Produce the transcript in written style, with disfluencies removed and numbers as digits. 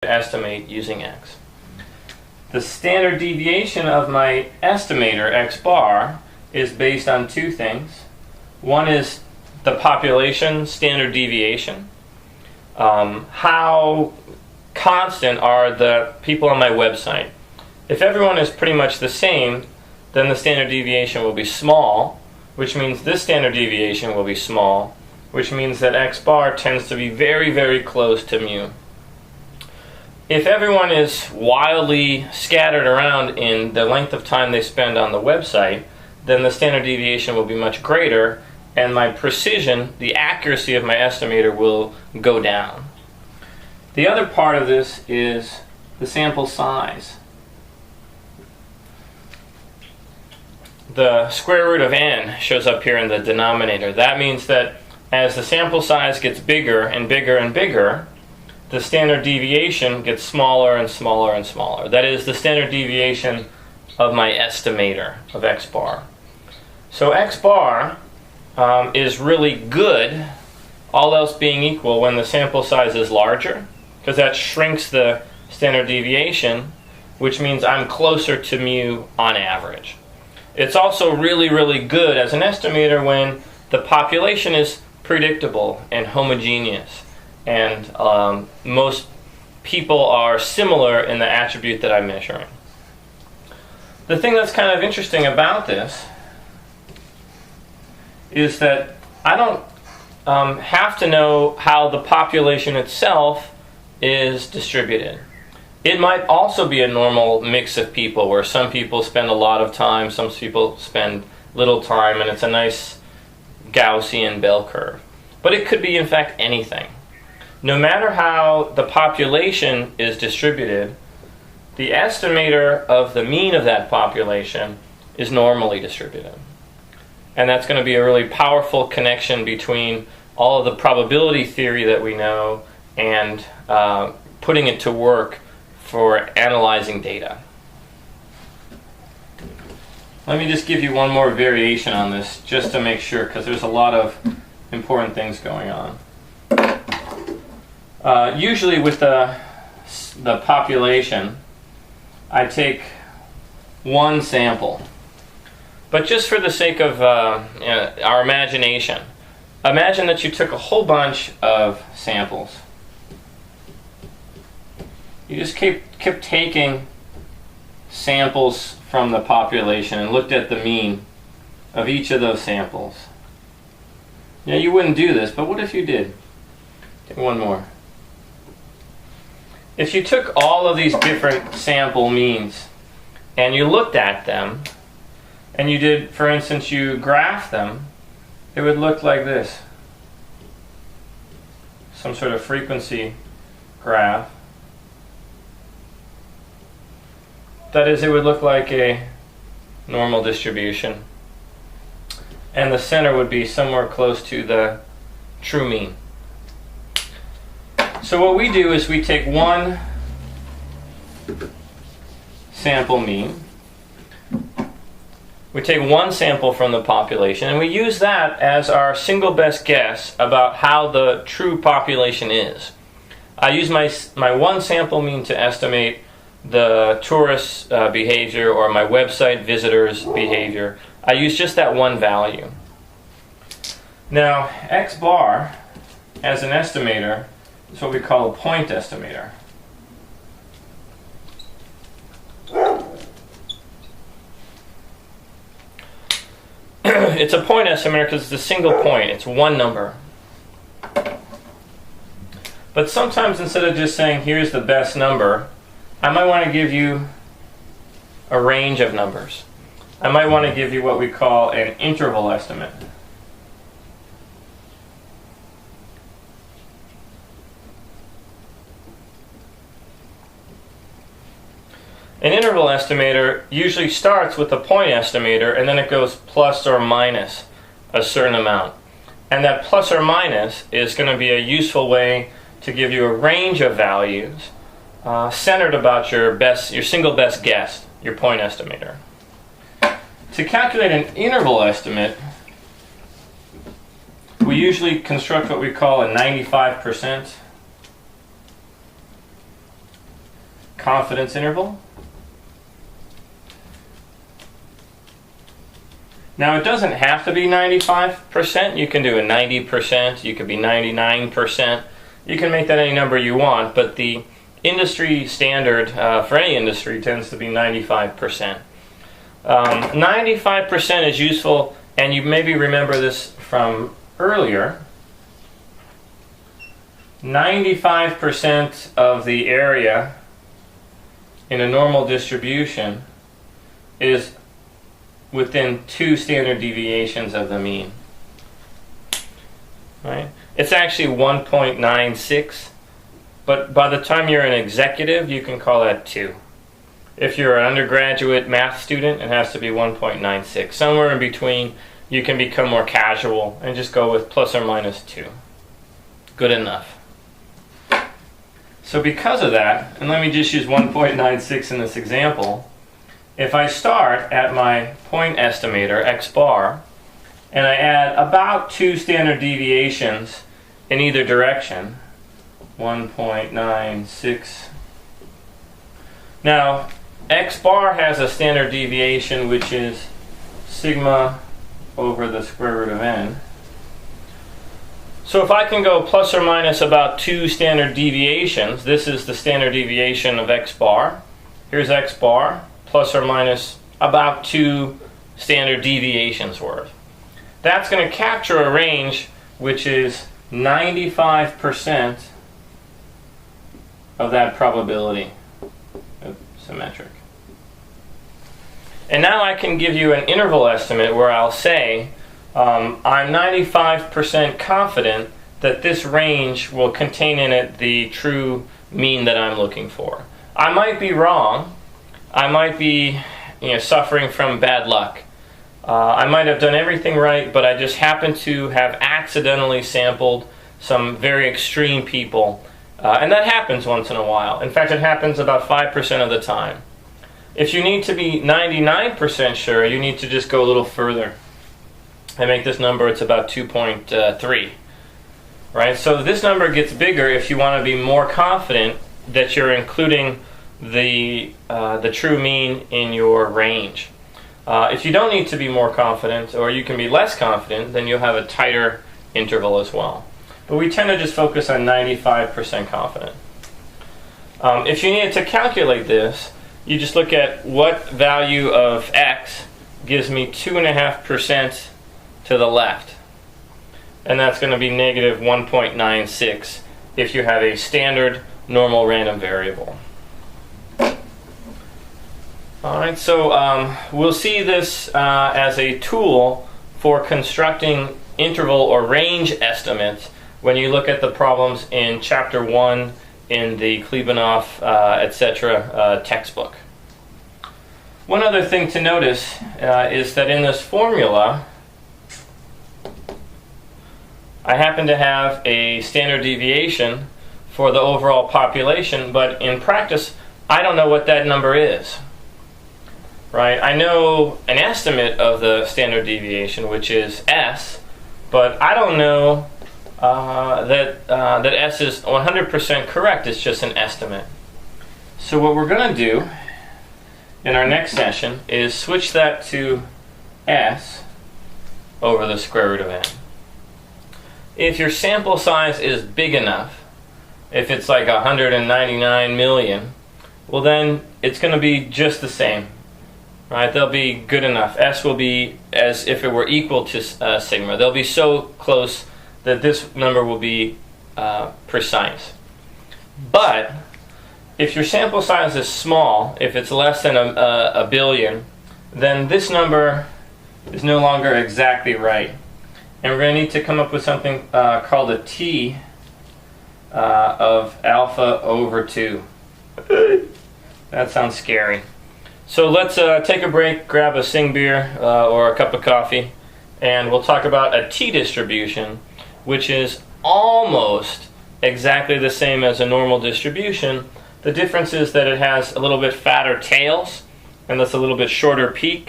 estimate using x. The standard deviation of my estimator, x bar, is based on two things. One is the population standard deviation. How constant are the people on my website? If everyone is pretty much the same, then the standard deviation will be small, which means this standard deviation will be small, which means that x bar tends to be very, very close to mu. If everyone is wildly scattered around in the length of time they spend on the website, then the standard deviation will be much greater, and my precision, the accuracy of my estimator, will go down. The other part of this is the sample size. The square root of n shows up here in the denominator. That means that as the sample size gets bigger and bigger and bigger, the standard deviation gets smaller and smaller and smaller. That is the standard deviation of my estimator of x bar. So x bar is really good, all else being equal, when the sample size is larger, because that shrinks the standard deviation, which means I'm closer to mu on average. It's also really, really good as an estimator when the population is predictable and homogeneous, and most people are similar in the attribute that I'm measuring. The thing that's kind of interesting about this is that I don't have to know how the population itself is distributed. It might also be a normal mix of people, where some people spend a lot of time, some people spend little time, and it's a nice Gaussian bell curve. But it could be, in fact, anything. No matter how the population is distributed, the estimator of the mean of that population is normally distributed. And that's going to be a really powerful connection between all of the probability theory that we know and putting it to work for analyzing data. Let me just give you one more variation on this, just to make sure, because there's a lot of important things going on. Usually with the population, I take one sample. But just for the sake of our imagination, imagine that you took a whole bunch of samples. You just kept taking samples from the population and looked at the mean of each of those samples. Now, you wouldn't do this, but what if you did? Take one more. If you took all of these different sample means and you looked at them, and you did, for instance, you graphed them, it would look like this. Some sort of frequency graph. That is, it would look like a normal distribution. And the center would be somewhere close to the true mean. So what we do is we take one sample mean, we take one sample from the population, and we use that as our single best guess about how the true population is. I use my one sample mean to estimate the tourist's behavior or my website visitors' behavior. I use just that one value. Now, x bar as an estimator is what we call a point estimator. It's a point estimator because it's a single point. It's one number. But sometimes, instead of just saying here's the best number, I might want to give you a range of numbers. I might want to give you what we call an interval estimate. An interval estimator usually starts with a point estimator, and then it goes plus or minus a certain amount. And that plus or minus is going to be a useful way to give you a range of values centered about your single best guess, your point estimator. To calculate an interval estimate, we usually construct what we call a 95% confidence interval. Now it doesn't have to be 95%. You can do a 90%, you could be 99%. You can make that any number you want, but the industry standard for any industry tends to be 95%. 95% is useful, and you maybe remember this from earlier. 95% of the area in a normal distribution is within 2 standard deviations of the mean. Right? It's actually 1.96, but by the time you're an executive, you can call that 2. If you're an undergraduate math student, it has to be 1.96. Somewhere in between, you can become more casual and just go with plus or minus 2. Good enough. So because of that, and let me just use 1.96 in this example, if I start at my point estimator, x bar, and I add about 2 standard deviations in either direction, 1.96. Now, x bar has a standard deviation which is sigma over the square root of n. So if I can go plus or minus about 2 standard deviations, this is the standard deviation of x bar. Here's x bar, plus or minus about 2 standard deviations worth. That's going to capture a range which is 95% of that probability symmetric. And now I can give you an interval estimate where I'll say I'm 95% confident that this range will contain in it the true mean that I'm looking for. I might be wrong. I might be suffering from bad luck. I might have done everything right, but I just happen to have accidentally sampled some very extreme people. And that happens once in a while. In fact, it happens about 5% of the time. If you need to be 99% sure, you need to just go a little further. I make this number, it's about 2.3. Right? So this number gets bigger if you want to be more confident that you're including the true mean in your range. If you don't need to be more confident, or you can be less confident, then you'll have a tighter interval as well. But we tend to just focus on 95% confident. If you needed to calculate this, you just look at what value of x gives me 2.5% to the left. And that's going to be negative 1.96 if you have a standard normal random variable. Alright, so we'll see this as a tool for constructing interval or range estimates when you look at the problems in Chapter 1 in the Klebanov, etc. Textbook. One other thing to notice is that in this formula, I happen to have a standard deviation for the overall population, but in practice, I don't know what that number is. Right? I know an estimate of the standard deviation, which is S, but I don't know that S is 100% correct. It's just an estimate. So what we're going to do in our next session is switch that to S over the square root of n. If your sample size is big enough, if it's like 199 million, well then it's going to be just the same. Right? They'll be good enough. S will be as if it were equal to sigma. They'll be so close that this number will be precise. But if your sample size is small, if it's less than a billion, then this number is no longer exactly right. And we're going to need to come up with something called a t of alpha over 2. That sounds scary. So let's take a break, grab a Sing beer or a cup of coffee, and we'll talk about a t-distribution, which is almost exactly the same as a normal distribution. The difference is that it has a little bit fatter tails, and that's a little bit shorter peak,